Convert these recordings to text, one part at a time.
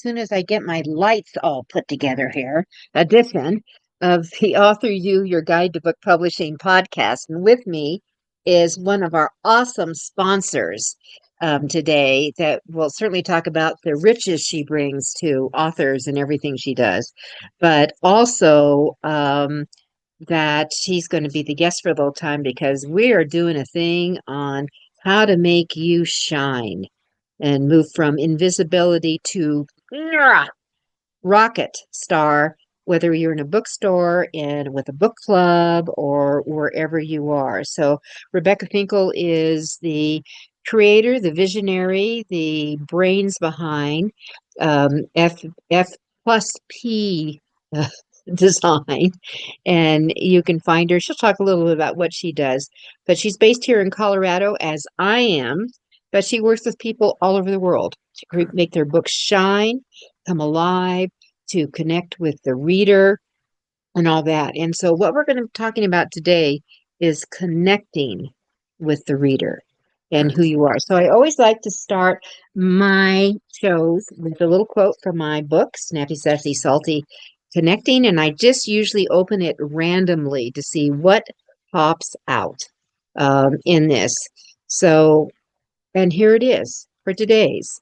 soon as I get my lights all put together here, edition of the Author You, Your Guide to Book Publishing podcast. And with me is one of our awesome sponsors today that will certainly talk about the riches she brings to authors and everything she does, but also that she's going to be the guest for a little time because we are doing a thing on how to make you shine and move from invisibility to rocket star, whether you're in a bookstore and with a book club or wherever you are. So Rebecca Finkel is the creator, the visionary, the brains behind F plus P design. And you can find her. She'll talk a little bit about what she does, but she's based here in Colorado, as I am, but she works with people all over the world to make their books shine, come alive, to connect with the reader and all that. And so what we're going to be talking about today is connecting with the reader and who you are. So I always like to start my shows with a little quote from my book, Snappy, Sassy, Salty, Connecting. And I just usually open it randomly to see what pops out in this. So, and here it is for today's.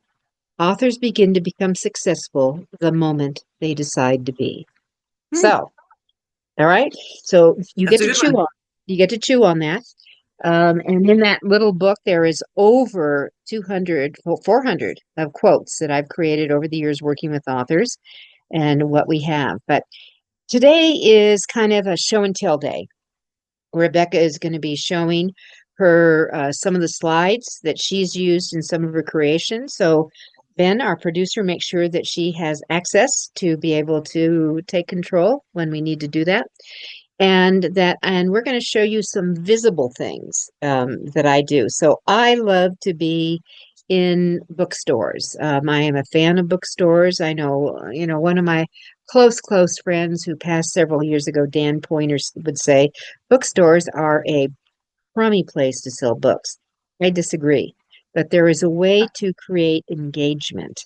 Authors begin to become successful the moment they decide to be. So, all right. So you That's get a to good chew one. on. You get to chew on that. And in that little book, there is over 200, 400 of quotes that I've created over the years working with authors and what we have. But today is kind of a show and tell day. Rebecca is going to be showing her some of the slides that she's used in some of her creations. So Ben, our producer, makes sure that she has access to be able to take control when we need to do that. And we're going to show you some visible things that I do. So I love to be in bookstores. I am a fan of bookstores. I know, one of my close friends who passed several years ago, Dan Pointer, would say bookstores are a crummy place to sell books. I disagree, but there is a way to create engagement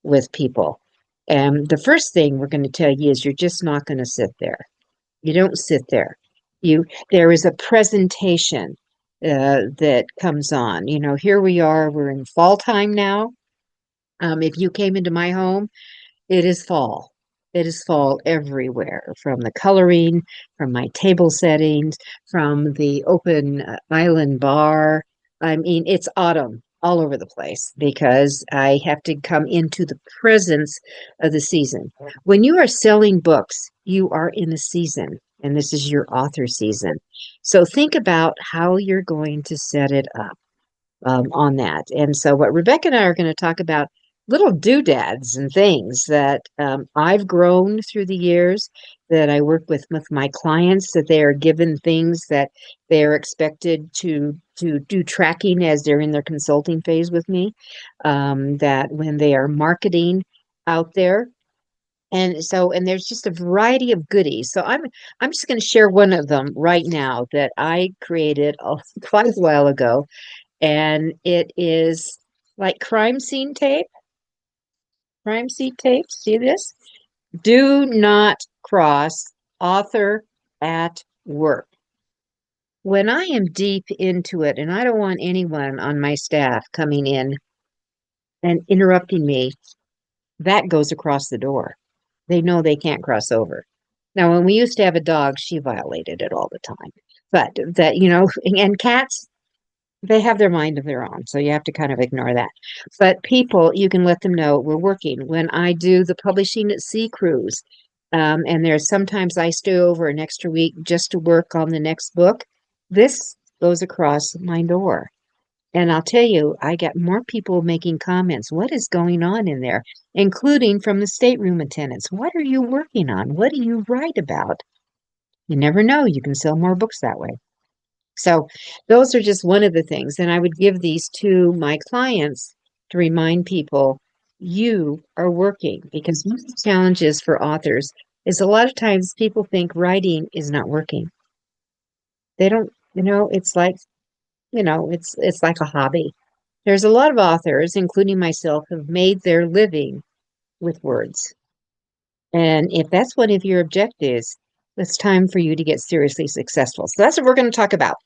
with people. And the first thing we're going to tell you is you're just not going to sit there. You don't sit there. There is a presentation that comes on. Here we are. We're in fall time now. If you came into my home, it is fall. It is fall everywhere, from the coloring, from my table settings, from the open island bar. I mean, it's autumn all over the place because I have to come into the presence of the season. When you are selling books, you are in a season, and this is your author season. So think about how you're going to set it up on that. And so what Rebecca and I are going to talk about, little doodads and things that I've grown through the years, that I work with my clients, that they are given things that they are expected to do tracking as they're in their consulting phase with me, that when they are marketing out there. And there's just a variety of goodies. So I'm just going to share one of them right now that I created quite a while ago, and it is like crime scene tape. Crime scene tape. See this? Do not cross author at work. When I am deep into it, and I don't want anyone on my staff coming in and interrupting me, that goes across the door. They know they can't cross over. Now, when we used to have a dog, she violated it all the time. But that, and cats, they have their mind of their own, so you have to kind of ignore that. But people, you can let them know we're working. When I do the Publishing at Sea cruise, and there's sometimes I stay over an extra week just to work on the next book, this goes across my door. And I'll tell you, I get more people making comments. What is going on in there? Including from the stateroom attendants. What are you working on? What do you write about? You never know. You can sell more books that way. So those are just one of the things. And I would give these to my clients to remind people you are working, because one of the challenges for authors is a lot of times people think writing is not working. They don't, it's like, it's like a hobby. There's a lot of authors, including myself, have made their living with words. And if that's one of your objectives, it's time for you to get seriously successful. So that's what we're going to talk about.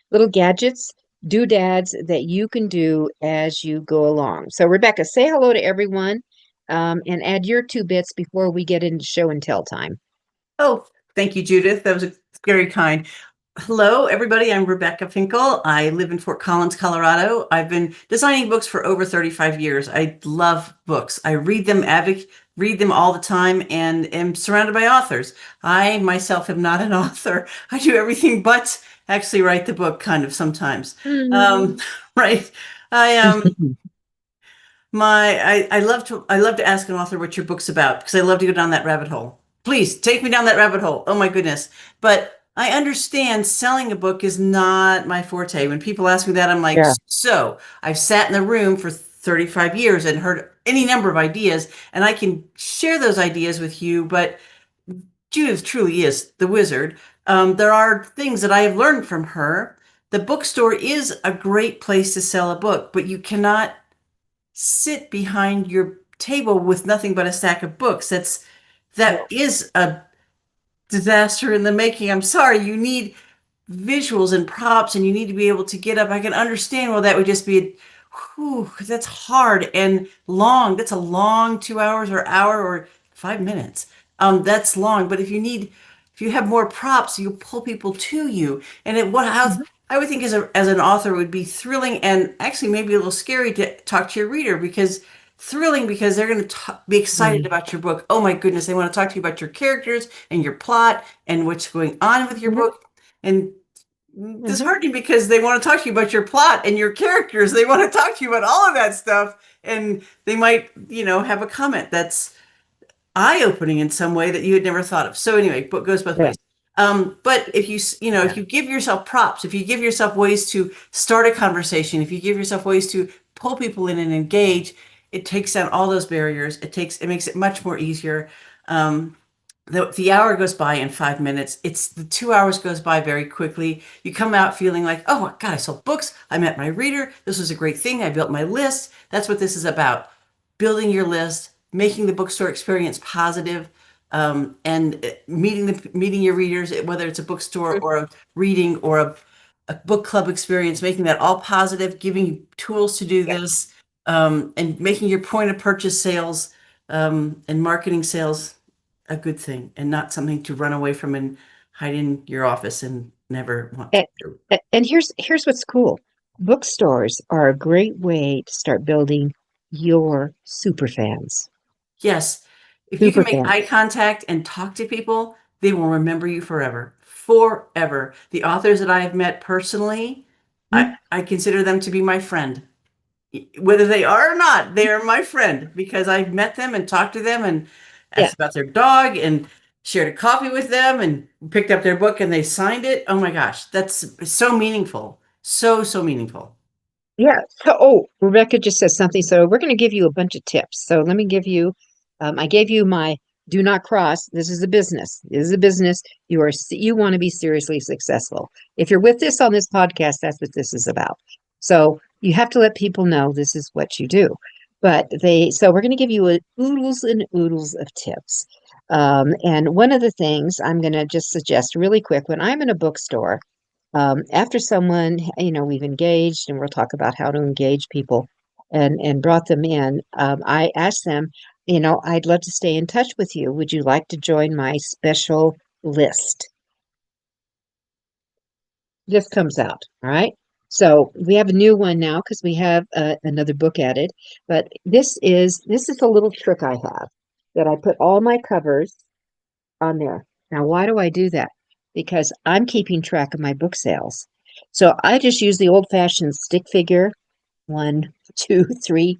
Little gadgets, doodads that you can do as you go along. So Rebecca, say hello to everyone, and add your 2 bits before we get into show and tell time. Oh, thank you, Judith. That was very kind. Hello, everybody. I'm Rebecca Finkel. I live in Fort Collins, Colorado. I've been designing books for over 35 years. I love books. I read them all the time, and am surrounded by authors. I myself am not an author. I do everything but actually write the book kind of sometimes. Um, Mm. right. I I love to ask an author what your book's about because I love to go down that rabbit hole. Please take me down that rabbit hole. Oh my goodness. But I understand selling a book is not my forte. When people ask me that, I'm like, Yeah. so I've sat in the room for 35 years and heard any number of ideas, and I can share those ideas with you. But Judith truly is the wizard. There are things that I have learned from her. The bookstore is a great place to sell a book, but you cannot sit behind your table with nothing but a stack of books. That No. is a disaster in the making. I'm sorry. You need visuals and props, and you need to be able to get up. I can understand, well, that would just be whew, that's hard and long. That's a long 2 hours or hour or 5 minutes. That's long. But if you have more props, you pull people to you. And how Mhm. I would think as an author, it would be thrilling and actually maybe a little scary to talk to your reader, because thrilling because they're going to be excited Mm. about your book. Oh my goodness, they want to talk to you about your characters and your plot and what's going on with your Mhm. book. And Mhm. disheartening because they want to talk to you about your plot and your characters. They want to talk to you about all of that stuff. And they might, have a comment that's eye-opening in some way that you had never thought of. So anyway, book goes both Yeah. ways. But if Yeah. you give yourself props, if you give yourself ways to start a conversation, if you give yourself ways to pull people in and engage, it takes down all those barriers. It makes it much more easier. Um, the hour goes by in 5 minutes. It's the 2 hours goes by very quickly. You come out feeling like, oh my God, I sold books. I met my reader. This was a great thing. I built my list. That's what this is about. Building your list, making the bookstore experience positive, and meeting your readers, whether it's a bookstore or a reading or a book club experience, making that all positive, giving you tools to do Yeah. this, and making your point of purchase sales, and marketing sales a good thing and not something to run away from and hide in your office and never want to And, do. and here's what's cool. Bookstores are a great way to start building your super fans. Yes, if you can Super make fans. eye contact and talk to people, they will remember you forever. Forever. The authors that I have met personally, Mhm. I consider them to be my friend. Whether they are or not, they are my friend because I've met them and talked to them and Yeah. asked about their dog and shared a coffee with them and picked up their book and they signed it. Oh my gosh, that's so meaningful. So, so meaningful. Yeah. So, oh, Rebecca just said something. So we're going to give you a bunch of tips. So let me give you, I gave you my do not cross. This is a business. This is a business. You want to be seriously successful. If you're with this on this podcast, that's what this is about. So you have to let people know this is what you do. So we're going to give you oodles and oodles of tips. And one of the things I'm going to just suggest really quick, when I'm in a bookstore, after someone, we've engaged, and we'll talk about how to engage people and brought them in, I asked them, I'd love to stay in touch with you. Would you like to join my special list? This comes out, all right? So we have a new one now because we have another book added, but this is a little trick I have that I put all my covers on there. Now, why do I do that? Because I'm keeping track of my book sales. So I just use the old-fashioned stick figure, 1, 2, 3,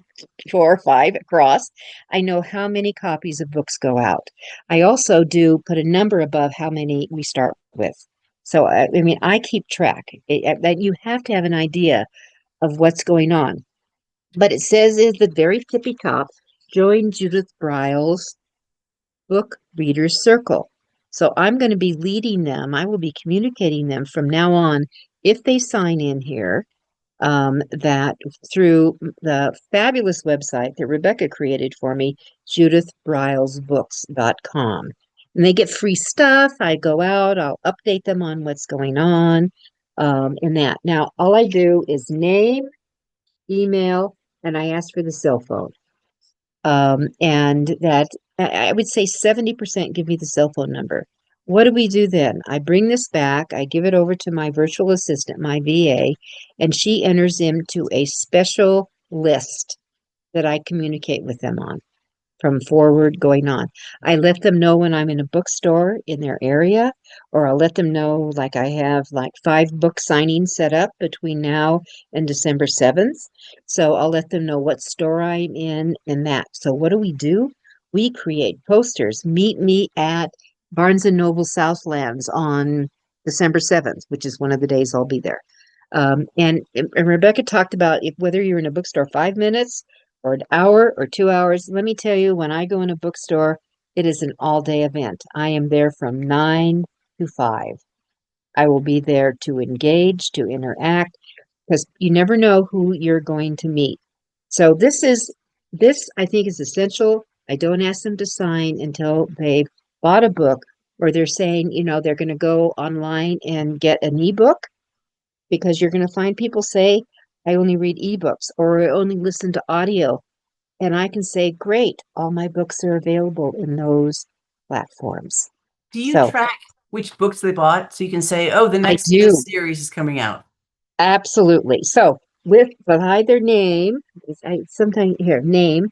4, 5 across. I know how many copies of books go out. I also do put a number above how many we start with. So, I mean, I keep track. That you have to have an idea of what's going on. But it says at the very tippy top, join Judith Briles Book Readers Circle. So I'm going to be leading them. I will be communicating them from now on if they sign in here. that through the fabulous website that Rebecca created for me, judithbrilesbooks.com. And they get free stuff. I go out, I'll update them on what's going on, in that. Now, all I do is name, email, and I ask for the cell phone. And that I would say 70% give me the cell phone number. What do we do then? I bring this back, I give it over to my virtual assistant, my VA, and she enters into a special list that I communicate with them on from forward going on. I let them know when I'm in a bookstore in their area, or I'll let them know like I have like 5 book signings set up between now and December 7th. So I'll let them know what store I'm in and that. So what do? We create posters. Meet me at Barnes and Noble Southlands on December 7th, which is one of the days I'll be there. And Rebecca talked about if whether you're in a bookstore 5 minutes or an hour or 2 hours. Let me tell you, when I go in a bookstore, it is an all-day event. I am there from 9 to 5. I will be there to engage, to interact, because you never know who you're going to meet. So this I think is essential. I don't ask them to sign until they've bought a book or they're saying, they're going to go online and get an ebook, because you're going to find people say, I only read ebooks or I only listen to audio. And I can say, great, all my books are available in those platforms. Do you So track which books they bought so you can say, oh, the I next in this do. series is coming out? Absolutely. So with behind their name, I sometimes here name,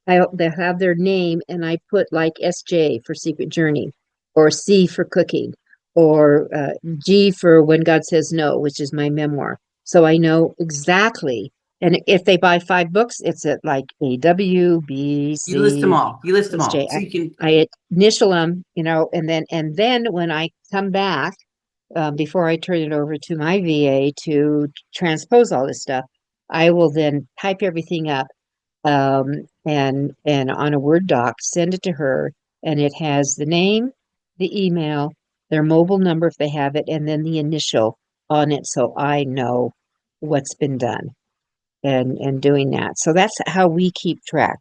they have their name, and I put like SJ for Secret Journey, or C for Cooking, or G for When God Says No, which is my memoir. So I know exactly. And if they buy 5 books, it's at like A W B You list them C all. You list them S all. J. So you can, I initial them, and then when I come back, before I turn it over to my VA to transpose all this stuff, I will then type everything up, and on a Word doc, send it to her, and it has the name, the email, their mobile number if they have it, and then the initial on it, so I know what's been done and doing that. So that's how we keep track.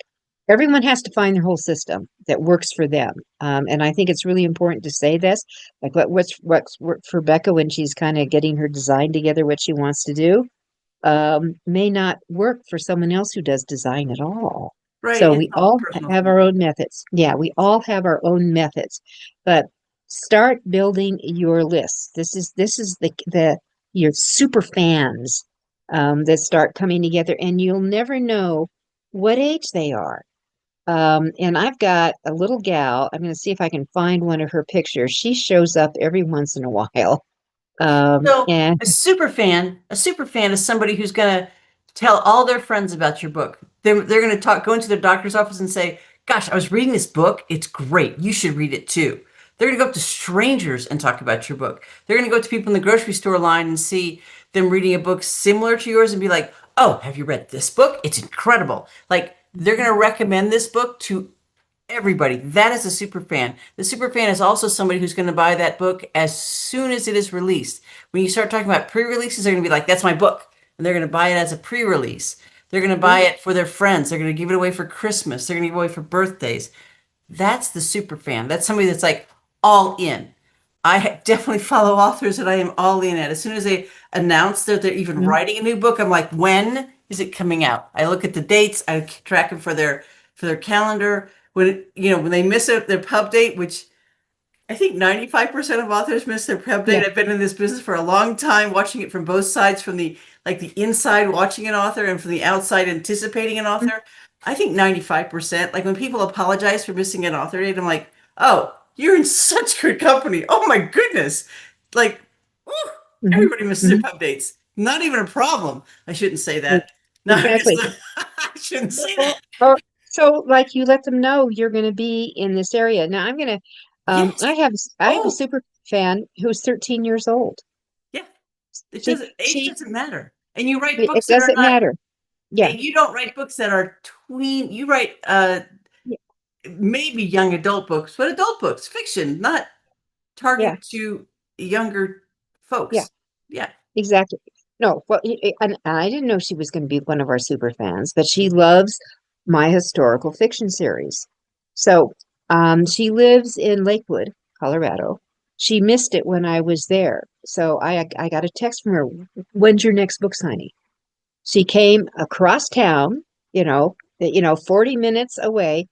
Everyone has to find their whole system that works for them. And I think it's really important to say this, like what's worked for Becca when she's kind of getting her design together, what she wants to do, may not work for someone else who does design at all. right. So It's we all all personal have thing. our own methods. Yeah, we all have our own methods, but start building your lists. This is the your super fans, that start coming together, and you'll never know what age they are. And I've got a little gal. I'm going to see if I can find one of her pictures. She shows up every once in a while. So And a super fan is somebody who's going to tell all their friends about your book. They're going to go into their doctor's office and say, gosh, I was reading this book. It's great. You should read it too. They're going to go up to strangers and talk about your book. They're going to go to people in the grocery store line and see them reading a book similar to yours and be like, oh, have you read this book? It's incredible. Like, they're going to recommend this book to everybody. That is a super fan. The super fan is also somebody who's going to buy that book as soon as it is released. When you start talking about pre-releases, they're going to be like, that's my book. And they're going to buy it as a pre-release. They're going to buy it for their friends. They're going to give it away for Christmas. They're going to give it away for birthdays. That's the super fan. That's somebody that's like all in. I definitely follow authors that I am all in at. As soon as they announce that they're even Mhm. writing a new book, I'm like, when is it coming out? I look at the dates. I track them for their calendar. When they miss their pub date, which I think 95% of authors miss their pub Yeah. date. I've been in this business for a long time, watching it from both sides, from the inside watching an author and from the outside anticipating an Mhm. author. I think 95%. Like when people apologize for missing an author date, I'm like, oh, you're in such good company. Oh my goodness. Like, whew, Mhm. everybody misses their Mhm. pub dates. Not even a problem. I shouldn't say E- that. No, I guess Exactly. I shouldn't say that. Or so like you let them know you're going to be in this area. Now I'm going to Yes. I have a Oh, super fan who's 13 years old. yeah. It She doesn't, age she doesn't matter. And you write it books that are doesn't not, matter. Yeah. and you don't write books that are you write Yeah. maybe young adult books, but adult books, fiction, not Yeah. targeted to younger Yeah. folks. Yeah. Exactly. No, well, and I didn't know she was going to be one of our super fans, but she loves my historical fiction series. So, she lives in Lakewood, Colorado. She missed it when I was there. So I got a text from her, when's your next book signing? She came across town, 40 minutes away.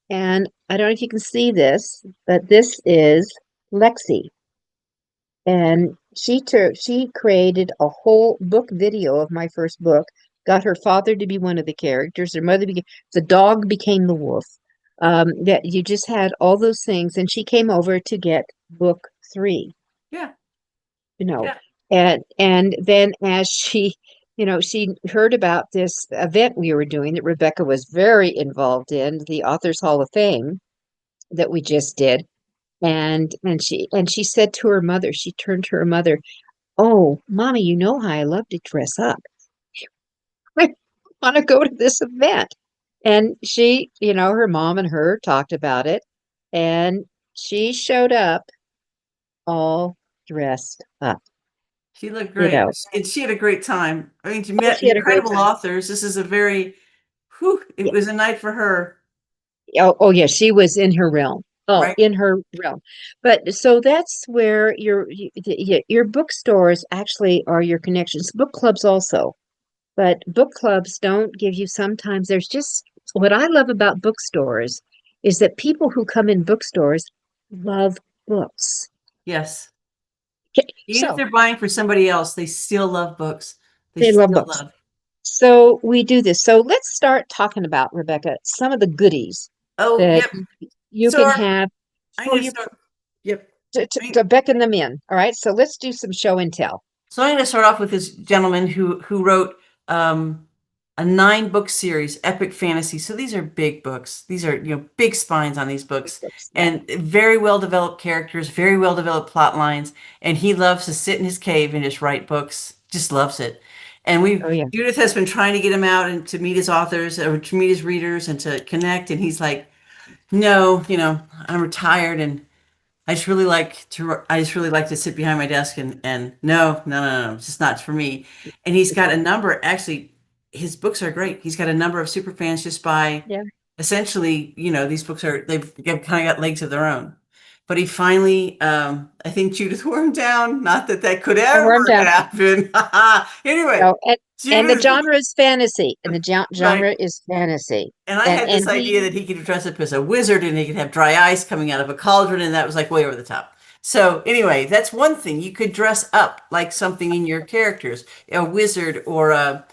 And I don't know if you can see this, but this is Lexi. And she created a whole book video of my first book, got her father to be one of the characters, her mother became the dog became the wolf. That you just had all those things, and she came over to get book three, Yeah. you know. Yeah. And then as she heard about this event we were doing that Rebecca was very involved in, the Authors Hall of Fame that we just did. And she said to her mother, she turned to her mother, "Oh, mommy, you know how I love to dress up. I want to go to this event." And her mom and her talked about it, and she showed up all dressed up, She looked you great. know. And she had a great time. I mean, she Oh, met she had a great incredible time. authors. This is a very, whew, it Yeah. was a night for her, Oh, yeah, she was in her realm. Oh, right? in her realm. But so that's where your bookstores actually are your connections. Book clubs also. But book clubs don't give you sometimes there's just what I love about bookstores is that people who come in bookstores love books. Yes. Okay, Even if so they're buying for somebody else, they still love books. They they love still books. love. So we do this. So let's start talking about, Rebecca, some of the goodies Oh, that yep. you So can our, have I for need to your start. Yep. to beckon them in. All right. So let's do some show and tell. So I'm going to start off with this gentleman who wrote a 9 book series, epic fantasy. So these are big books. These are big spines on these Big books, books. Yeah. and very well developed characters, very well developed plot lines. And he loves to sit in his cave and just write books. Just loves it. And we Oh yeah. Judith has been trying to get him out and to meet his authors or to meet his readers and to connect. And he's like, no, I'm retired and I just really like to sit behind my desk and no, no, no, no, it's just not for me. And he's got a number, actually, his books are great. He's got a number of super fans just by Yeah. essentially, these books they've kind of got legs of their own. But he finally, I think Judith wore him down. Not that that could I wore 'em ever down. happen. Anyway, No, and the Judith, genre is fantasy, and the right. genre is fantasy, And I and had this and he idea that he could dress up as a wizard and he could have dry ice coming out of a cauldron, and that was like way over the top. So, anyway, that's one thing. You could dress up like something in your characters, a wizard, or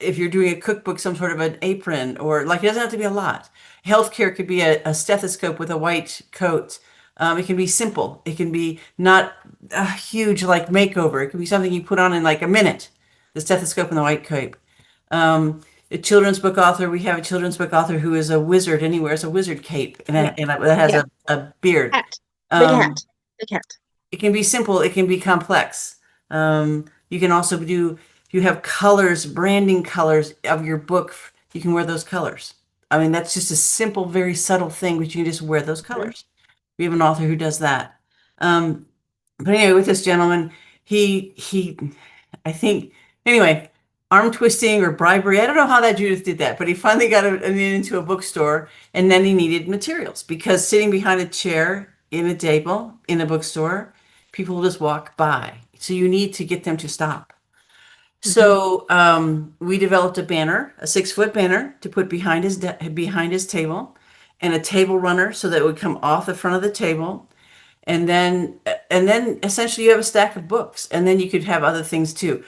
if you're doing a cookbook, some sort of an apron, or like it doesn't have to be a lot. Healthcare could be a stethoscope with a white coat. It can be simple. It can be not a huge like makeover. It can be something you put on in like a minute. The stethoscope and the white cape. A children's book author. We have a children's book author who is a wizard and he wears a wizard cape and, yeah, that has yeah, a beard. hat, big Um, hat, big hat. it can be simple, it can be complex. You can also do, if you have colors, branding colors of your book, you can wear those colors. I mean, that's just a simple, very subtle thing, but you can just wear those Mhm. colors. We have an author who does that. Um, but anyway, with this gentleman, he I think anyway, arm twisting or bribery. I don't know how that Judith did that, but he finally got into a bookstore, and then he needed materials because sitting behind a chair in a table in a bookstore, people will just walk by. So you need to get them to stop. Mhm. So we developed a banner, a 6-foot banner to put behind his table, and a table runner so that it would come off the front of the table, and then essentially you have a stack of books, and then you could have other things too.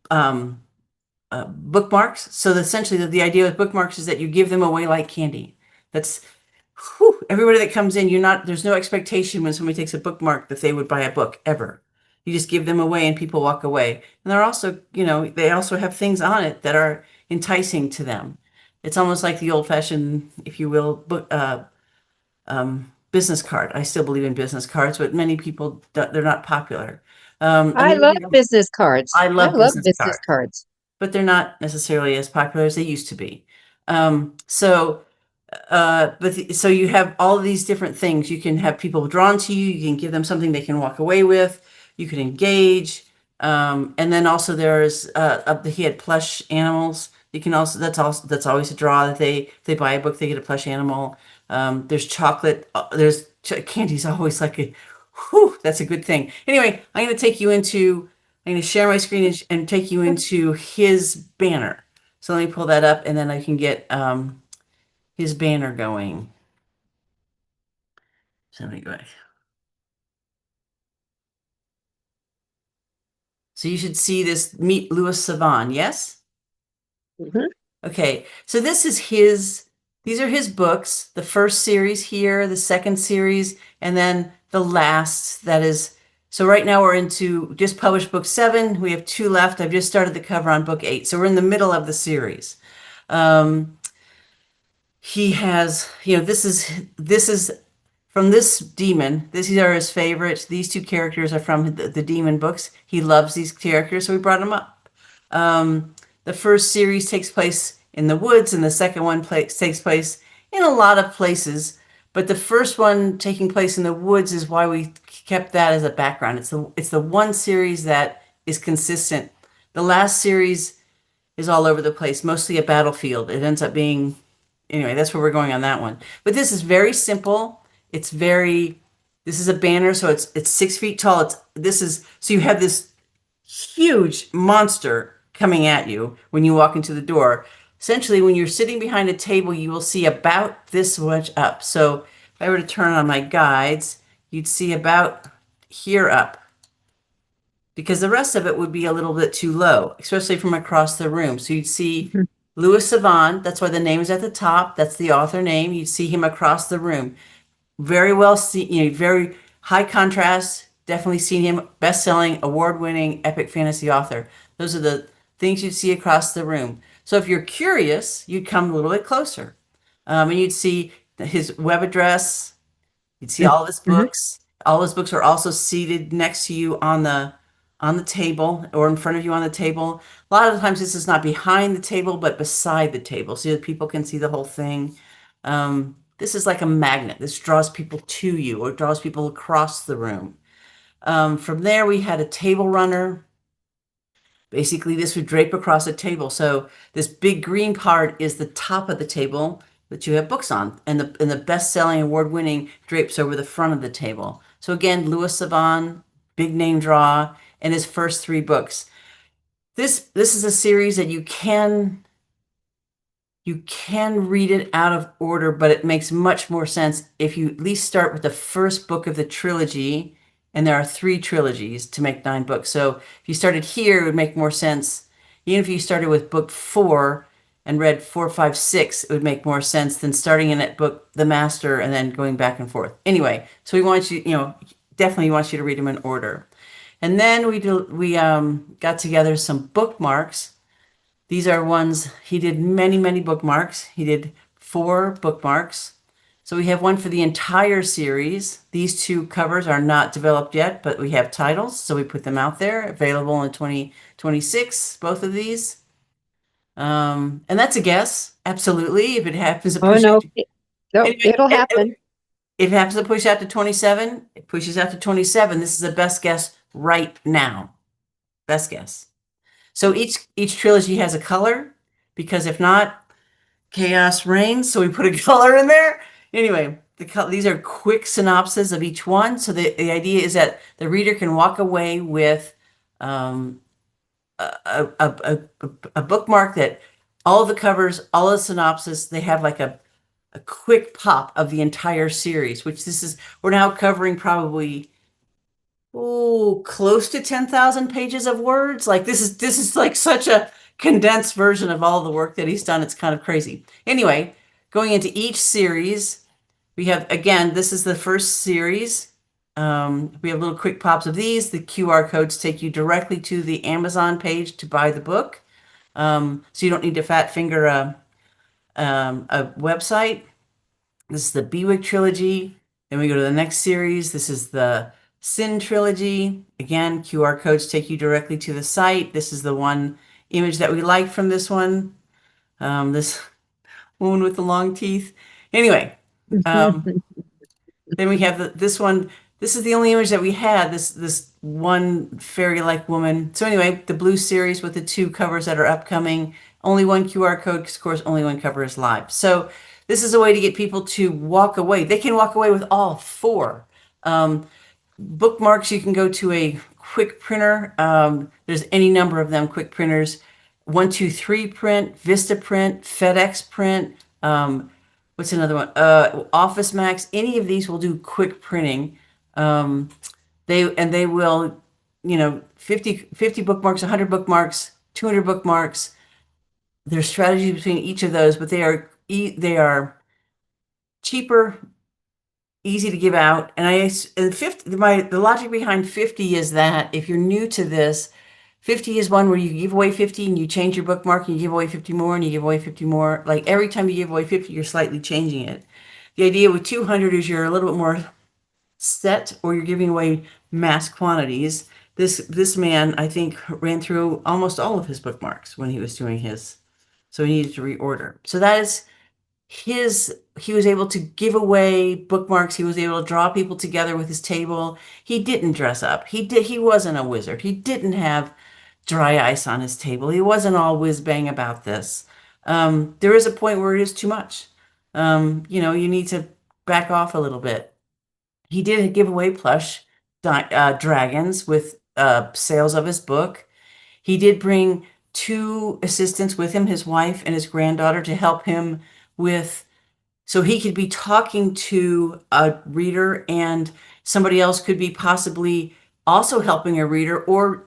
Um, Bookmarks. So essentially, the idea with bookmarks is that you give them away like candy. That's everybody that comes in. There's no expectation when somebody takes a bookmark that they would buy a book ever. You just give them away and people walk away. And they're also, they also have things on it that are enticing to them. It's almost like the old-fashioned, if you will, business card. I still believe in business cards, but many people they're not popular. And I the love idea, business cards. I I love love business business cards, cards. but they're not necessarily as popular as they used to be. So, so you have all of these different things. You can have people drawn to you. You can give them something they can walk away with. You can engage. And then also there's he had plush animals. You can also that's always a draw that they buy a book, they get a plush animal. There's chocolate. There's candy's always like a, whew, that's a good thing. Anyway, I'm going to share my screen and take you into his banner. So let me pull that up, and then I can get his banner going. So let me go back. So you should see this Meet Louis Savan, yes? Mhm. Okay, so these are his books, the first series here, the second series, and then the last that is, so right now we're into just published book 7. We have 2 left. I've just started the cover on book 8. So we're in the middle of the series. He has, this is from this demon. These are his favorites. These 2 characters are from the demon books. He loves these characters, so we brought them up. The first series takes place in the woods, and the second one takes place in a lot of places. But the first one taking place in the woods is why we kept that as a background. It's the one series that is consistent. The last series is all over the place, mostly a battlefield. It ends up being, anyway, that's where we're going on that one. But this is very simple. This is a banner, so it's 6 feet tall. So you have this huge monster coming at you when you walk into the door. Essentially, when you're sitting behind a table, you will see about this much up. So if I were to turn on my guides, you'd see about here up, because the rest of it would be a little bit too low, especially from across the room. So you'd see Louis Savan. That's why the name is at the top. That's the author name. You'd see him across the room. Very well seen, very high contrast. Definitely seen him. Best-selling, award-winning, epic fantasy author. Those are the things you'd see across the room. So if you're curious, you'd come a little bit closer, and you'd see his web address. You'd see all of his Mhm. books. All his books are also seated next to you on the table or in front of you on the table. A lot of the times this is not behind the table, but beside the table so that people can see the whole thing. This is like a magnet. This draws people to you or draws people across the room. From there, we had a table runner. Basically, this would drape across a table. So this big green part is the top of the table that you have books on, and the best-selling, award-winning drapes over the front of the table. So again, Louis Savan, big name draw, and his first 3 books. This is a series that you can read it out of order, but it makes much more sense if you at least start with the first book of the trilogy, and there are 3 trilogies to make 9 books. So if you started here, it would make more sense. Even if you started with book 4 and read 4, 5, 6, it would make more sense than starting in at book The Master and then going back and forth. Anyway, so we want you, definitely want you to read them in order. And then we got together some bookmarks. These are ones, he did many, many bookmarks. He did 4 bookmarks. So we have one for the entire series. These 2 covers are not developed yet, but we have titles, so we put them out there, available in 2026, both of these. And that's a guess, absolutely. If it happens to Oh push no, out, no, anyway, it'll happen. if it happens to push out to 27, it pushes out to 27. This is the best guess right now. Best guess. So each trilogy has a color, because if not, chaos reigns. So we put a color in there. Anyway, these are quick synopses of each one. So the idea is that the reader can walk away with a bookmark that all of the covers, all of the synopsis, they have like a quick pop of the entire series, which we're now covering probably close to 10,000 pages of words. Like this is like such a condensed version of all the work that he's done. It's kind of crazy. Anyway, going into each series, we have, again, this is the first series. We have little quick pops of these. The QR codes take you directly to the Amazon page to buy the book. So you don't need to fat finger a website. This is the Bewick trilogy. Then we go to the next series. This is the Sin trilogy. Again, QR codes take you directly to the site. This is the one image that we like from this one. This woman with the long teeth. Anyway, then we have this one. this is the only image that we had, this one fairy-like woman. So anyway, the blue series with the two covers that are upcoming, only one QR code, because of course only one cover is live. So this is a way to get people to walk away. They can walk away with all four. Bookmarks, you can go to a quick printer. There's any number of them, quick printers. 123 print, Vista print, FedEx print. What's another one? Office Max. Any of these will do quick printing. They will, 50 bookmarks, 100 bookmarks, 200 bookmarks. There's strategies between each of those, but they are cheaper, easy to give out. And 50, the logic behind 50 is that if you're new to this, 50 is one where you give away 50 and you change your bookmark and you give away 50 more and you give away 50 more. Like every time you give away 50, you're slightly changing it. The idea with 200 is you're a little bit more set, or you're giving away mass quantities. This man, I think, ran through almost all of his bookmarks when he was doing his, so he needed to reorder. So that is he was able to give away bookmarks. He was able to draw people together with his table. He didn't dress up. He wasn't a wizard. He didn't have dry ice on his table. He wasn't all whiz bang about this. There is a point where it is too much. You need to back off a little bit. He did give away plush dragons with sales of his book. He did bring two assistants with him, his wife and his granddaughter, to help him with, so he could be talking to a reader and somebody else could be possibly also helping a reader or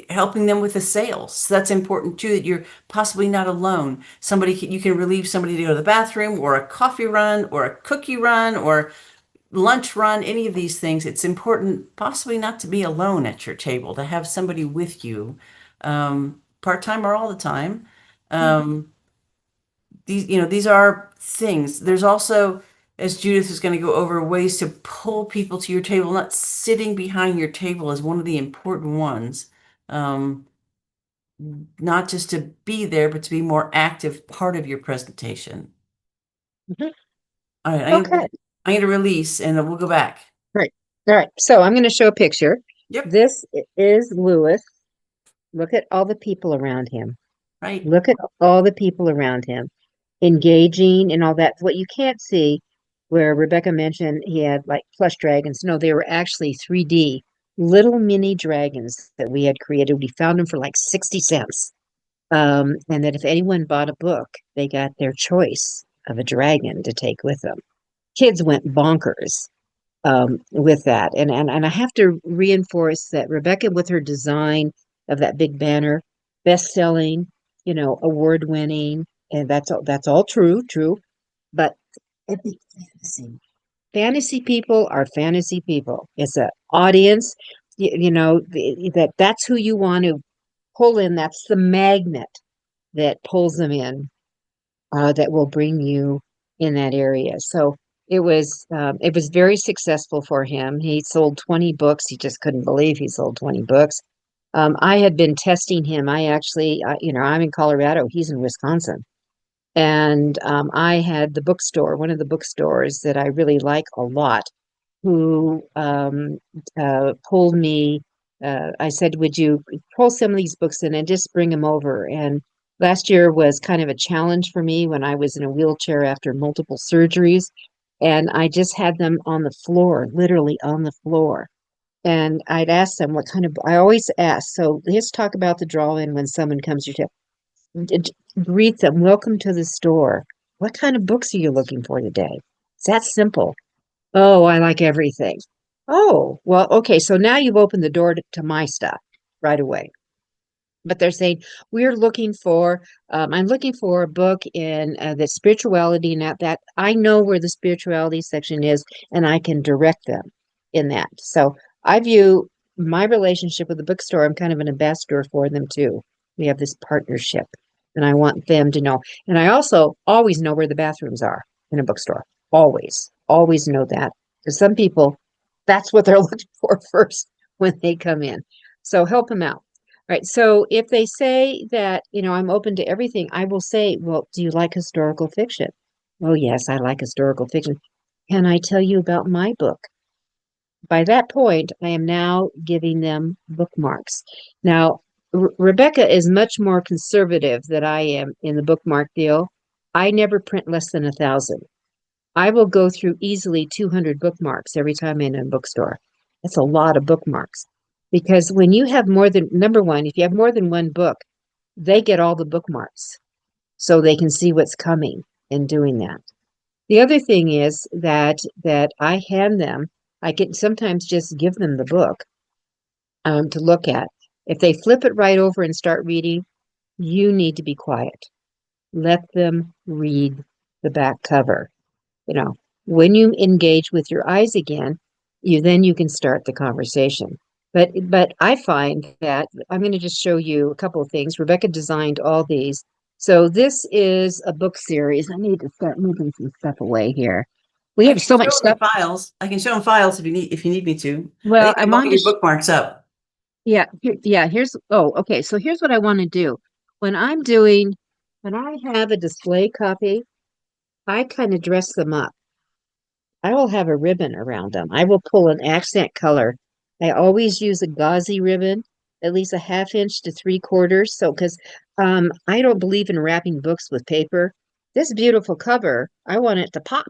helping them with the sales. So that's important too, that you're possibly not alone. You can relieve somebody to go to the bathroom, or a coffee run, or a cookie run, or lunch run, any of these things. It's important possibly not to be alone at your table, to have somebody with you, part-time or all the time. These are things. There's also, as Judith is going to go over, ways to pull people to your table. Not sitting behind your table is one of the important ones. Not just to be there, but to be more active part of your presentation. Mhm. All right, Okay. I'm going to release and we'll go back. Right. All right. So I'm going to show a picture. Yep. This is Lewis. Look at all the people around him. Right. Look at all the people around him, engaging and all that. What you can't see, where Rebecca mentioned he had like plush dragons. No, they were actually 3D little mini dragons that we had created. We found them for like 60 cents. And that if anyone bought a book, they got their choice of a dragon to take with them. Kids went bonkers with that. And I have to reinforce that Rebecca, with her design of that big banner, best-selling, award winning, and that's all true. But epic fantasy. Fantasy people are fantasy people. It's an audience, that's who you want to pull in. That's the magnet that pulls them in, that will bring you in that area. So it was very successful for him. He sold 20 books. He just couldn't believe he sold 20 books. I had been testing him. I'm in Colorado. He's in Wisconsin. And I had one of the bookstores that I really like a lot, who pulled me. I said, "Would you pull some of these books in and just bring them over?" And last year was kind of a challenge for me when I was in a wheelchair after multiple surgeries. And I just had them on the floor, literally on the floor. And I'd ask them I always ask, so let's talk about the draw-in when someone comes to your greet them, welcome to the store. What kind of books are you looking for today? It's that simple. Oh, I like everything. Oh, well, okay. So now you've opened the door to my stuff right away. But they're saying, I'm looking for a book in the spirituality, and that I know where the spirituality section is, and I can direct them in that. So I view my relationship with the bookstore, I'm kind of an ambassador for them too. We have this partnership, and I want them to know. And I also always know where the bathrooms are in a bookstore. Always know that. Because some people, that's what they're looking for first when they come in. So help them out. Right. So if they say that, I'm open to everything, I will say, well, do you like historical fiction? Oh, yes, I like historical fiction. Can I tell you about my book? by that point, I am now giving them bookmarks. Now, Rebecca is much more conservative than I am in the bookmark deal. I never print less than 1,000. I will go through easily 200 bookmarks every time I'm in a bookstore. That's a lot of bookmarks. Because when you have more than, number one, if you have more than one book, they get all the bookmarks so they can see what's coming in doing that. The other thing is that I hand them, I can sometimes just give them the book to look at. If they flip it right over and start reading, you need to be quiet. Let them read the back cover. You know, when you engage with your eyes again, you can start the conversation. But I find that I'm going to just show you a couple of things. Rebecca designed all these. So this is a book series. I need to start moving some stuff away here. We I have can so much show them stuff. files. I can show them files if you need me to. I Well, think I I have all wanted to, your bookmarks up. yeah, yeah, oh, okay. So here's what I want to do. When I'm doing, when I have a display copy, I kind of dress them up. I will have a ribbon around them. I will pull an accent color. I always use a gauzy ribbon, at least a half inch to 3/4. So, because I don't believe in wrapping books with paper. This beautiful cover, I want it to pop.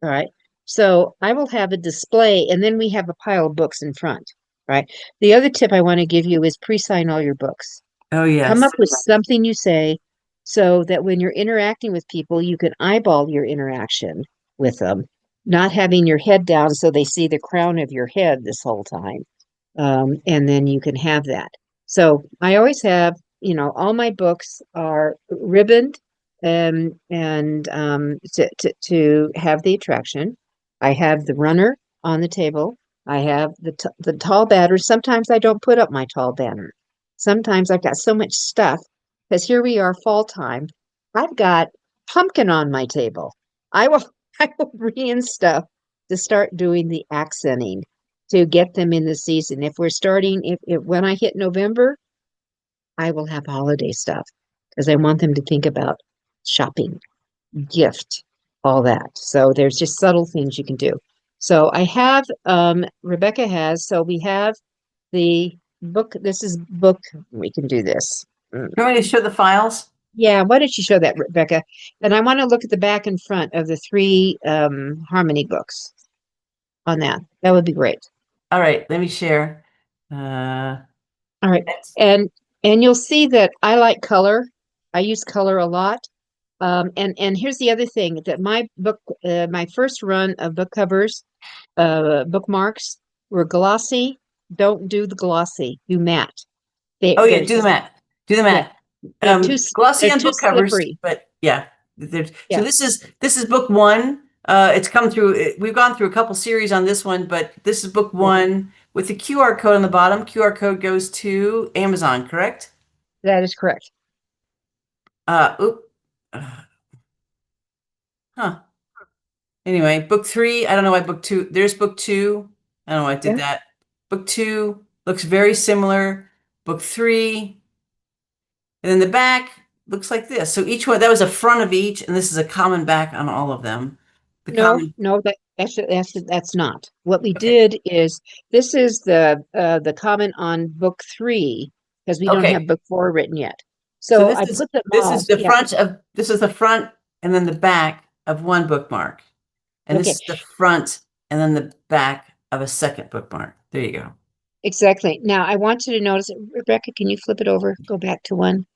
All right. So I will have a display, and then we have a pile of books in front. Right. The other tip I want to give you is pre-sign all your books. Oh, Come yes. up with something you say so that when you're interacting with people, you can eyeball your interaction with them, not having your head down so they see the crown of your head this whole time. And then you can have that. So I always have, all my books are ribboned to have the attraction. I have the runner on the table. I have the tall banner. Sometimes I don't put up my tall banner. Sometimes I've got so much stuff because here we are fall time. I've got pumpkin on my table. I will I will bring in stuff to start doing the accenting to get them in the season. If we're starting, if when I hit November, I will have holiday stuff because I want them to think about shopping, gift, all that. So there's just subtle things you can do. So I have, Rebecca has, so we have the book. This is book. We can do this. You want me to show the files? Yeah, why don't you show that, Rebecca? And I want to look at the back and front of the three harmony books on that. That would be great. All right, let me share. Uh, All right. that's- And you'll see that I like color. I use color a lot. And here's the other thing that my first run of book covers, bookmarks were glossy. Don't do the glossy. Do matte. They oh, yeah, they're do the math. Do the yeah, math. they're too Glossy they're on too book covers, slippery. but yeah. So Yeah. this is book one. It's come through. We've gone through a couple series on this one, but this is book Yeah, one with the QR code on the bottom. QR code goes to Amazon, correct? that is correct. Oop. Uh, huh. Anyway, book three. I don't know why book two. There's book two. I don't know why I did Yeah. that. Book two looks very similar. Book three. And then the back looks like this. So each one, that was a front of each, and this is a common back on all of them. The No, common, no, that's not. What we okay. did is this is the comment on book three because we don't have Okay. book four written yet. So So I put them all. Yeah. this is the front and then the back of one bookmark. And this Okay. is the front and then the back of a second bookmark. There you go. Exactly. Now I want you to notice, Rebecca, can you flip it over? Go back to one.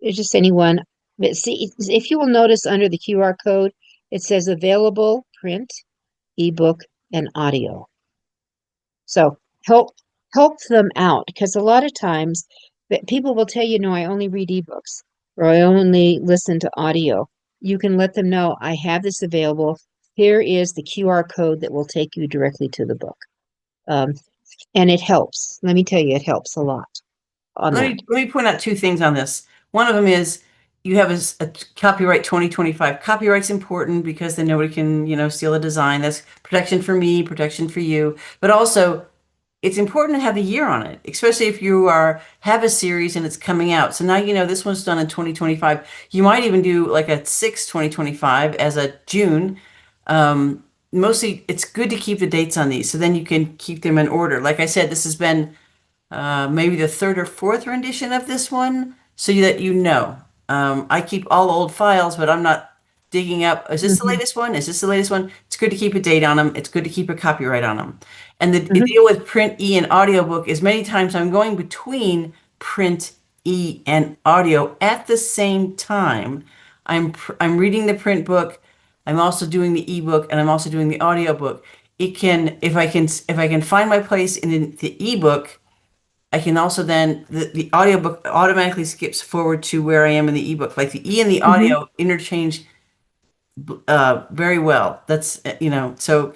It's just any one. But see, if you will notice under the QR code, it says available print, ebook, and audio. So help them out because a lot of times that people will tell you, no, I only read ebooks or I only listen to audio. You can let them know I have this available. Here is the QR code that will take you directly to the book. Um, and it helps. Let me tell you, it helps a lot on that. Let me point out two things on this. One of them is you have a copyright 2025. Copyright's important because then nobody can, steal a design. That's protection for me, protection for you. But also, it's important to have a year on it, especially if you have a series and it's coming out. So now this one's done in 2025. You might even do like a 6/2025 as a June. mostly it's good to keep the dates on these, so then you can keep them in order. Like I said, this has been maybe the third or fourth rendition of this one, so that you know. I keep all old files, but I'm not digging up. Is this the Hmm. latest one? Is this the latest one? It's good to keep a date on them. It's good to keep a copyright on them. And the Hmm. deal with print e and audiobook is many times I'm going between print e and audio at the same time. I'm reading the print book. I'm also doing the ebook, and I'm also doing the audiobook. It can if I can find my place in the ebook, I can also then the audiobook automatically skips forward to where I am in the ebook. Like the E and the Hmm. audio interchange very well. That's so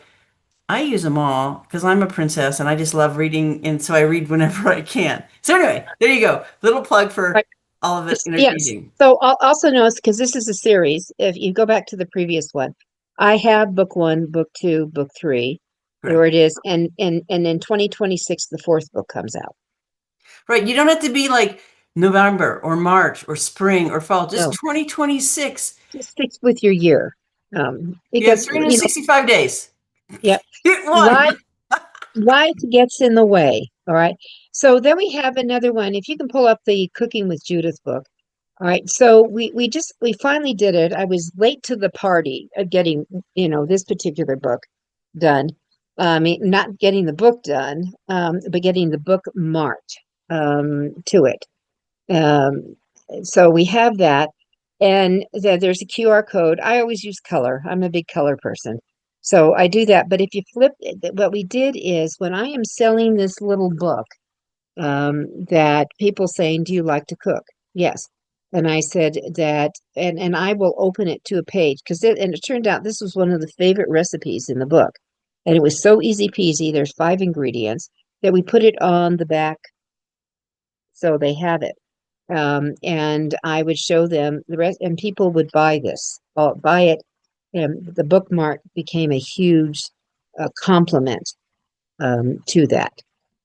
I use them all because I'm a princess and I just love reading, and so I read whenever I can. So anyway, there you go. Little plug for Right. all of it Yes. interchanging. So I'll also notice, because this is a series, if you go back to the previous one, I have book one, book two, book three. There Correct. it is. And in 2026, the fourth book comes out. Right. You don't have to be like November or March or spring or fall. Just No, 2026. just stick with your year. You have Because, 365 days. yeah, Get one. life life gets in the way. All right. So then we have another one. If you can pull up the Cooking with Judith book. All right. So we finally did it. I was late to the party of getting, this particular book done. I mean, not getting the book done, but getting the book marked to it. Um, so we have that, and there's a QR code. I always use color. I'm a big color person. So I do that. But if you flip, what we did is when I am selling this little book, that people saying, "Do you like to cook?" Yes. And I said that, and I will open it to a page and it turned out this was one of the favorite recipes in the book. And it was so easy peasy. There's 5 ingredients that we put it on the back so they have it. And I would show them the rest, and people would buy this, buy it. And the bookmark became a huge compliment to that.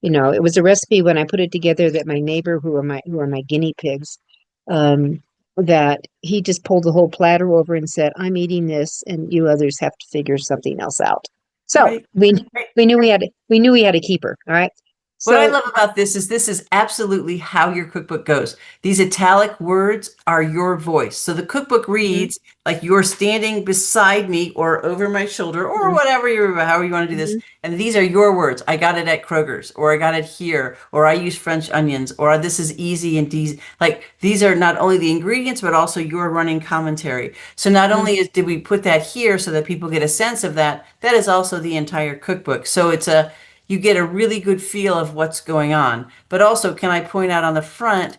It was a recipe when I put it together that my neighbor, who are my guinea pigs, um, that he just pulled the whole platter over and said, "I'm eating this, and you others have to figure something else out." So Right. we knew we had a keeper. All right. What I So love about this is absolutely how your cookbook goes. These italic words are your voice. So the cookbook mhm, reads like you're standing beside me or over my shoulder or whatever however you want to do this. mhm. And these are your words. I got it at Kroger's, or I got it here, or I use French onions, or this is easy and easy. Like these are not only the ingredients, but also your running commentary. So not Mhm. only did we put that here so that people get a sense of that, that is also the entire cookbook. So you get a really good feel of what's going on. But also, can I point out on the front,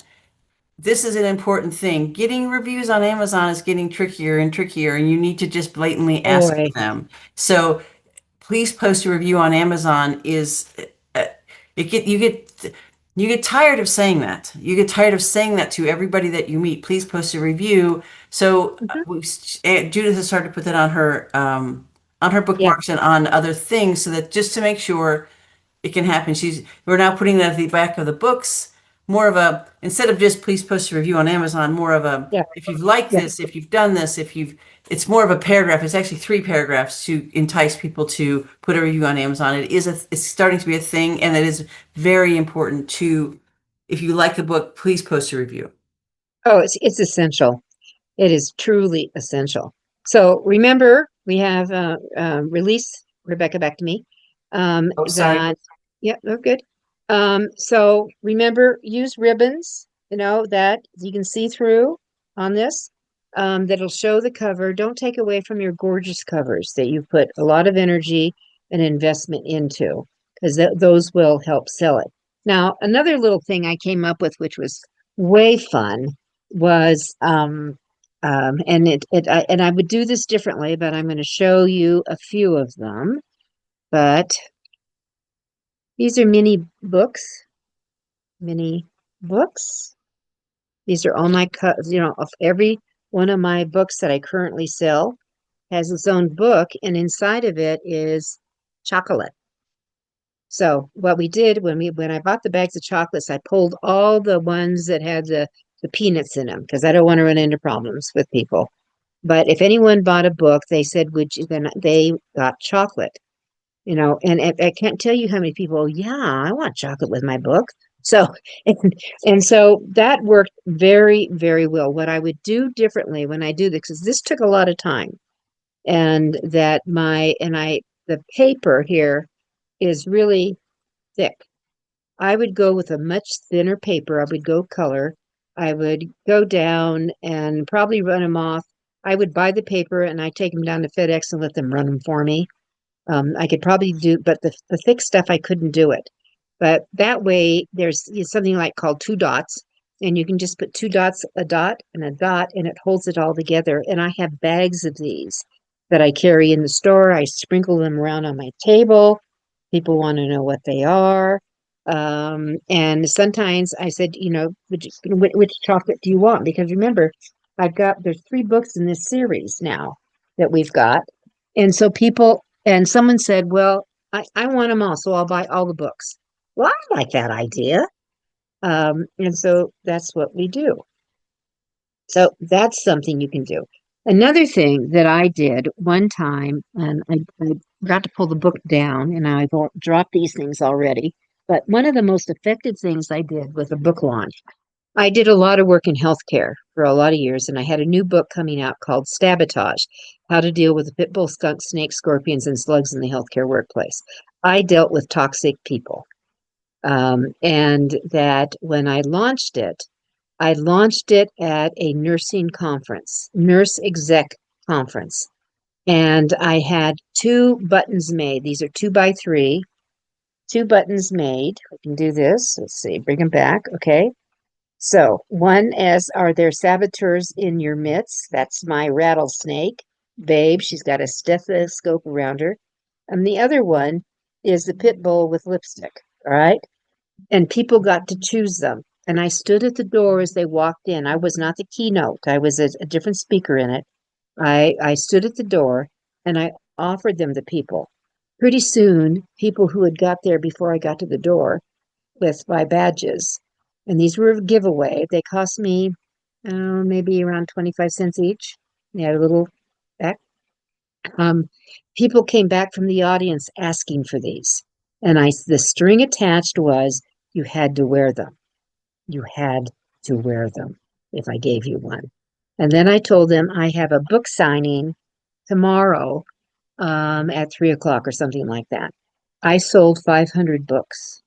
this is an important thing. Getting reviews on Amazon is getting trickier and trickier, and you need to just blatantly ask Boy. for them. So please post a review on Amazon is uh, it get you get tired of saying that. You get tired of saying that to everybody that you meet. Please post a review. So Mhm. Judith has started to put that on her Yeah. bookmarks and on other things, so that just to make sure it can happen. We're now putting that at the back of the books, more of a, instead of just please post a review on Amazon, more of a, Yeah. if you've liked Yeah. this, if you've done this, it's more of a paragraph. It's actually 3 paragraphs to entice people to put a review on Amazon. It's starting to be a thing, and it is very important to, if you like the book, please post a review. Oh, it's essential. It is truly essential. So remember, we have release Rebecca back to me. Oh, sorry. That Yeah, they're good. So remember, use ribbons, that you can see through on this. That'll show the cover. Don't take away from your gorgeous covers that you've put a lot of energy and investment into, because those will help sell it. Now, another little thing I came up with, which was way fun, was and I would do this differently, but I'm going to show you a few of them. But these are mini books. These are all of every one of my books that I currently sell has its own book, and inside of it is chocolate. So what we did when I bought the bags of chocolates, I pulled all the ones that had the peanuts in them because I don't want to run into problems with people. But if anyone bought a book, they said, would you, then they got chocolate, and I can't tell you how many people, yeah, I want chocolate with my book. So, and so that worked very, very well. What I would do differently when I do this, because this took a lot of time, and the paper here is really thick. I would go with a much thinner paper. I would go color. I would go down and probably run them off. I would buy the paper and I take them down to FedEx and let them run them for me. I could probably do, but the thick stuff, I couldn't do it. But that way, there's something like called two dots, and you can just put two dots, a dot, and it holds it all together. And I have bags of these that I carry in the store. I sprinkle them around on my table. People want to know what they are. And sometimes I said, which chocolate do you want? Because remember, there's 3 books in this series now that we've got. And so someone said, well, I want them all, so I'll buy all the books. Well, I like that idea. And so that's what we do. So that's something you can do. Another thing that I did one time, and I forgot to pull the book down, and I've dropped these things already. But one of the most effective things I did was a book launch. I did a lot of work in healthcare for a lot of years, and I had a new book coming out called Sabotage: How to Deal with Pit Bull, Skunk, Snakes, Scorpions, and Slugs in the Healthcare Workplace. I dealt with toxic people. And that when I launched it at a nursing conference, nurse exec conference. And I had 2 buttons made. These are 2x3, 2 buttons made. We can do this. Let's see, bring them back. Okay. So one is, are there saboteurs in your midst? That's my rattlesnake, babe. She's got a stethoscope around her. And the other one is the pit bull with lipstick. All right. And people got to choose them. And I stood at the door as they walked in. I was not the keynote. I was a different speaker in it. I stood at the door and I offered them to people. Pretty soon, people who had got there before I got to the door with my badges, and these were a giveaway. They cost me maybe around 25 cents each. They had a little back. Um, People came back from the audience asking for these. And the string attached was, you had to wear them. You had to wear them if I gave you one. And then I told them I have a book signing tomorrow at 3 o'clock or something like that. I sold 500 books.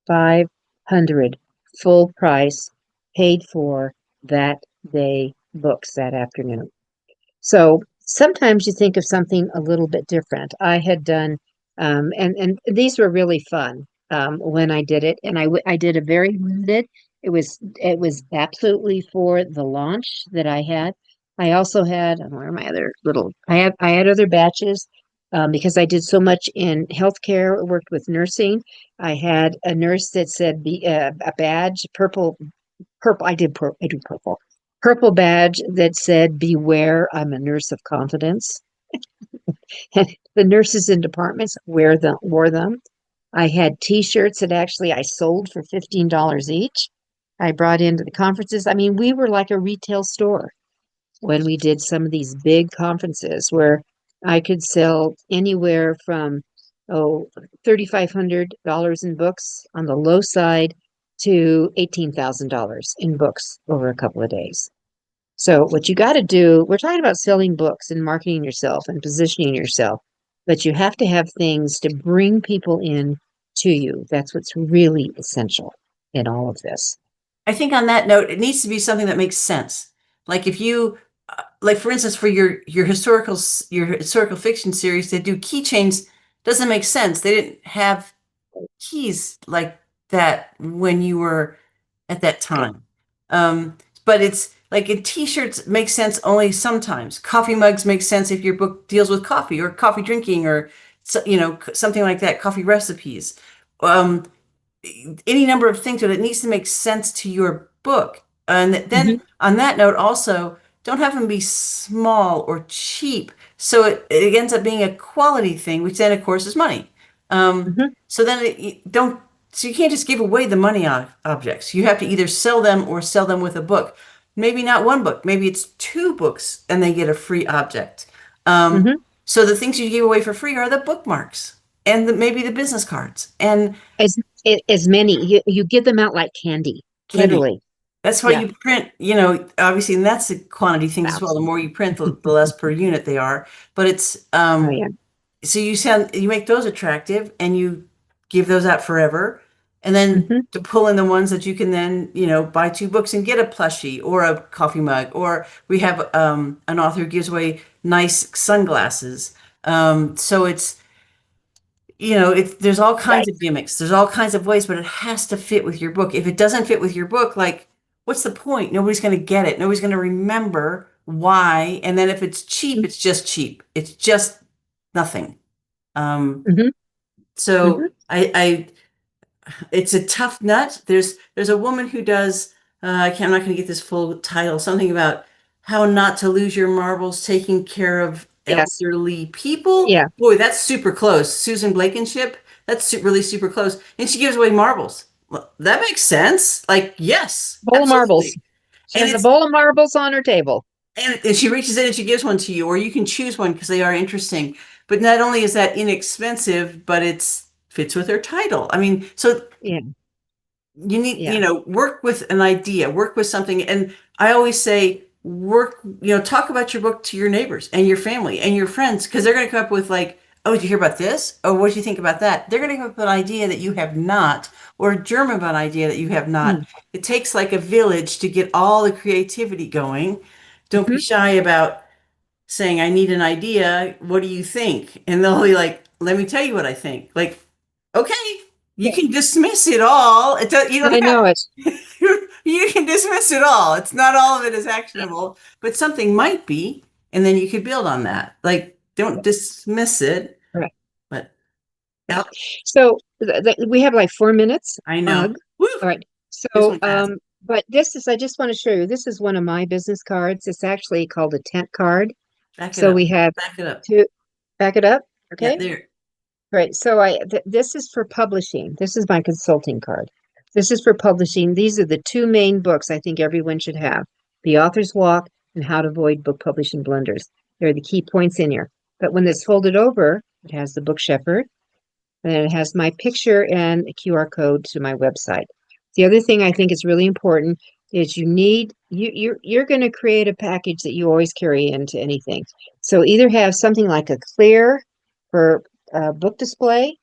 500 full price, paid for that day books that afternoon. So sometimes you think of something a little bit different. I had done, and these were really fun when I did it, and I did a very limited. It was absolutely for the launch that I had. I also had, where are my other little? I had other batches because I did so much in healthcare. Worked with nursing. I had a nurse that said a badge, purple. I do purple badge that said, beware, I'm a nurse of confidence. And the nurses in departments wore them. I had t-shirts that actually I sold for $15 each. I brought into the conferences. I mean, we were like a retail store when we did some of these big conferences where I could sell anywhere from $3,500 in books on the low side to $18,000 in books over a couple of days. So what you got to do, we're talking about selling books and marketing yourself and positioning yourself, but you have to have things to bring people in to you. That's what's really essential in all of this. I think on that note, it needs to be something that makes sense. Like if you, like for instance, for your historical fiction series, they do keychains. Doesn't make sense. They didn't have keys like that when you were at that time. But it's like in t-shirts makes sense only sometimes. Coffee mugs make sense if your book deals with coffee or coffee drinking or something like that. Coffee recipes. Any number of things, but it needs to make sense to your book. And then on that note, also, don't have them be small or cheap. So it ends up being a quality thing, which then, of course, is money. So then so you can't just give away the money objects. You have to either sell them or sell them with a book. maybe not one book, maybe it's two books and they get a free object. Um, Hmm. so the things you give away for free are the bookmarks and maybe the business cards and As as many, you give them out like candy, candy. literally. That's why Yeah. you print, obviously, and that's the quantity thing as well. The more you print, the less per unit they are. But it's Oh yeah. so you make those attractive and you give those out forever. And then Hmm. to pull in the ones that you can then, buy two books and get a plushie or a coffee mug. Or we have an author who gives away nice sunglasses. So there's all kinds Right. of gimmicks. There's all kinds of ways, but it has to fit with your book. If it doesn't fit with your book, like, what's the point? Nobody's going to get it. Nobody's going to remember why. And then if it's cheap, it's just cheap. It's just nothing. Um, Hmm. so Hmm. it's a tough nut. There's a woman who does I'm not going to get this full title, something about how not to lose your marbles taking care of Yes. elderly people. Yeah. Boy, that's super close. Susan Blankenship, that's really super close. And she gives away marbles. Well, that makes sense. Like, yes, Bowl of marbles. absolutely. She And has a it's bowl of marbles on her table. and she reaches in and she gives one to you, or you can choose one because they are interesting. But not only is that inexpensive, but it's fits with her title. I mean, so Yeah. you need, Yeah. work with an idea, work with something. And I always say, talk about your book to your neighbors and your family and your friends, because they're going to come up with like, oh, did you hear about this? Oh, what do you think about that? They're going to come up with an idea that you have not, or a German about an idea that you have not. Mm. It takes like a village to get all the creativity going. Don't be Hmm. shy about saying, I need an idea. What do you think? And they'll be like, let me tell you what I think. Like, okay, you Yeah. can dismiss it all. You I don't have, know it. you can dismiss it all. It's not all of it is actionable, but something might be. And then you could build on that. Like, don't dismiss it, Right. but Right. yeah, So we have like 4 minutes. I know. Woo, All right. this So, went fast. but this is, I just want to show you, this is one of my business cards. It's actually called a tent card. Back it So up. we have Back it up. two, back it up. Yeah, Okay. there. Right. So this is for publishing. This is my consulting card. This is for publishing. These are the two main books I think everyone should have. The Author's Walk and How to Avoid Book Publishing Blunders. They're the key points in here. But when it's folded over, it has the Book Shepherd, and it has my picture and a QR code to my website. The other thing I think is really important is you're going to create a package that you always carry into anything. So either have something like a clear for book display.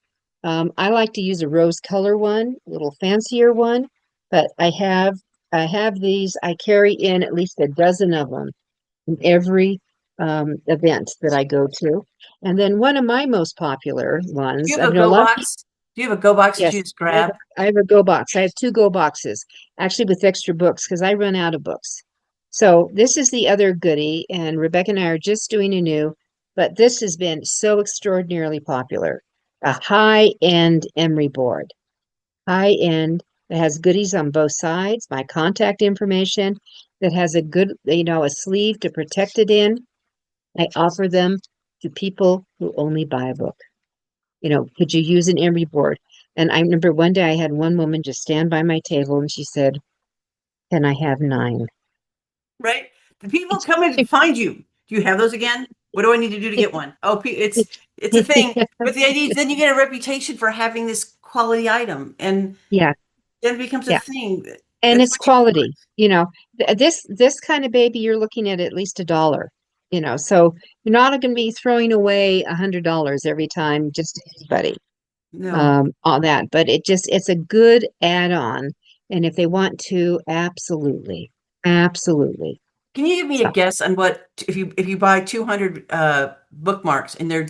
I like to use a rose color one, a little fancier one, but I have these. I carry in at least a dozen of them in every event that I go to. And then one of my most popular Do ones, you I have a know a go lot of people, box? Do you have a go box that you yes, just grab? I have a go box. I have two go boxes, actually with extra books because I run out of books. So this is the other goodie, and Rebecca and I are just doing a new, but this has been so extraordinarily popular. A high-end emery board, high-end that has goodies on both sides, my contact information, that has a good, a sleeve to protect it in. I offer them to people who only buy a book. Could you use an emery board? And I remember one day I had one woman just stand by my table and she said, "Can I have 9?" Right? The people come in to find you. Do you have those again? What do I need to do to get one? Oh, it's a thing. But the idea is then you get a reputation for having this quality item, and Yeah, then it becomes a yeah. thing. And That's it's what you want. quality. This kind of baby, you're looking at least $1. So you're not going to be throwing away $100 every time just to anybody No. on that. But it's a good add-on. And if they want to, absolutely, absolutely. Can you give me a So guess on what if you buy 200 bookmarks and they're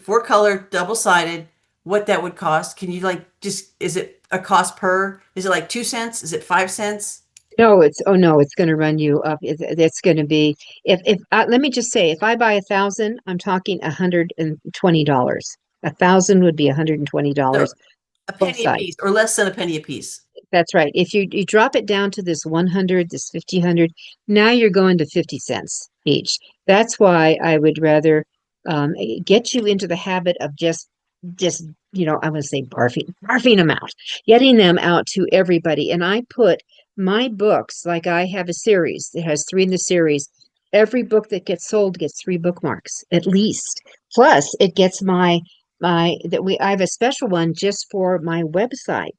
four color, double sided, what that would cost? Can you like just is it a cost per? Is it like 2 cents? Is it 5 cents? no, oh no, it's going to run you up. It's going to be if let me just say, if I buy 1,000, I'm talking $120. 1,000 would be $120 So a both penny a sides. piece or less than a penny a piece. That's right. If you drop it down to this 100, this 1,500, now you're going to 50 cents each. That's why I would rather get you into the habit of just I'm going to say barfing them out, getting them out to everybody. And I put my books, like I have a series, it has 3 in the series. Every book that gets sold gets 3 bookmarks at least. Plus, it gets I have a special one just for my website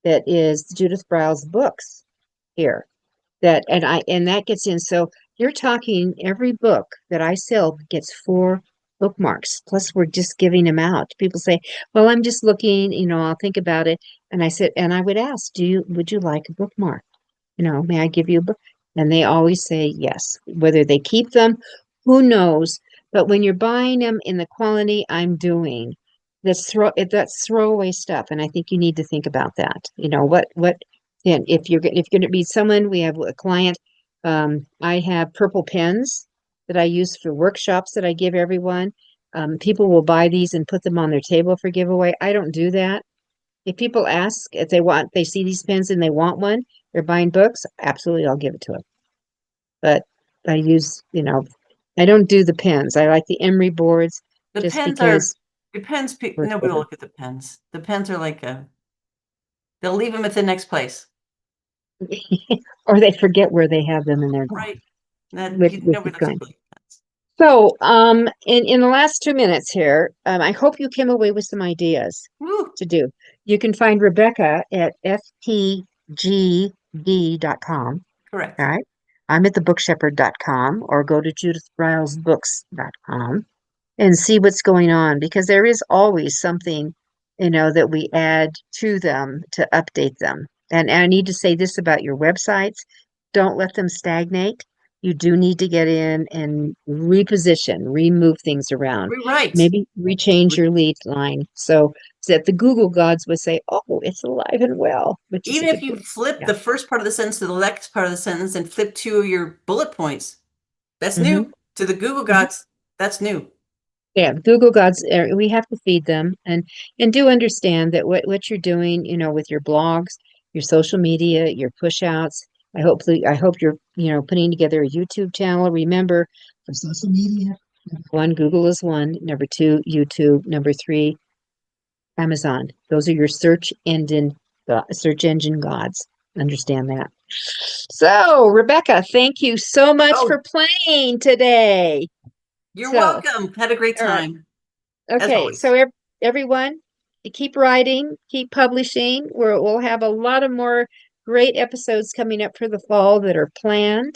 that is Judith Briles books here. And that gets in. So you're talking every book that I sell gets 4 bookmarks. Plus, we're just giving them out. People say, "Well, I'm just looking. I'll think about it." And I said, and I would ask, would you like a bookmark? May I give you a book? And they always say yes. Whether they keep them, who knows? But when you're buying them in the quality I'm doing, that's throwaway stuff. And I think you need to think about that. And if you're going to be someone, we have a client. I have purple pens that I use for workshops that I give everyone. People will buy these and put them on their table for giveaway. I don't do that. If people ask if they see these pens and they want one, they're buying books, absolutely, I'll give it to them. But I I don't do the pens. I like the emery boards The just pens because we're nobody will better. look at the pens. The pens are like they'll leave them at the next place. Or they forget where they have them and they're gone. Right. That With the nobody looks at gun. the pens. So, in the last 2 minutes here, I hope you came away with some ideas Woo, to do. You can find Rebecca at ftgd.com. correct. All right. I'm at thebookshepherd.com or go to judithbrilesbooks.com and see what's going on because there is always something, that we add to them to update them. And I need to say this about your websites. Don't let them stagnate. You do need to get in and reposition, remove things around, Rewrite. maybe rechange your lead line so that the Google gods would say, "Oh, it's alive and well," which is a Even if good you thing. flip Yeah. the first part of the sentence to the next part of the sentence and flip 2 of your bullet points, that's Hmm. new. To the Google gods, that's new. Yeah, Google gods, we have to feed them and do understand that what you're doing, with your blogs, your social media, your push outs. I hope you're, putting together a YouTube channel. Remember, for social media, number 1, Google is 1, number 2, YouTube, number 3, Amazon. Those are your search engine gods. Understand that. So, Rebecca, thank you so much Oh, for playing today. you're So, welcome. Had a great all right. time, as Okay, always. so everyone, keep writing, keep publishing. We'll have a lot of more great episodes coming up for the fall that are planned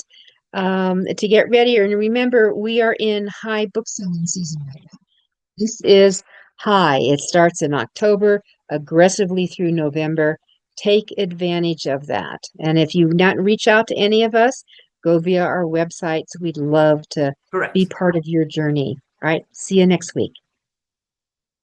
to get ready. And remember, we are in high book selling season right now. This is high. It starts in October, aggressively through November. Take advantage of that. And if you not reach out to any of us, go via our websites. We'd love to be Correct. part of your journey. All right. See you next week.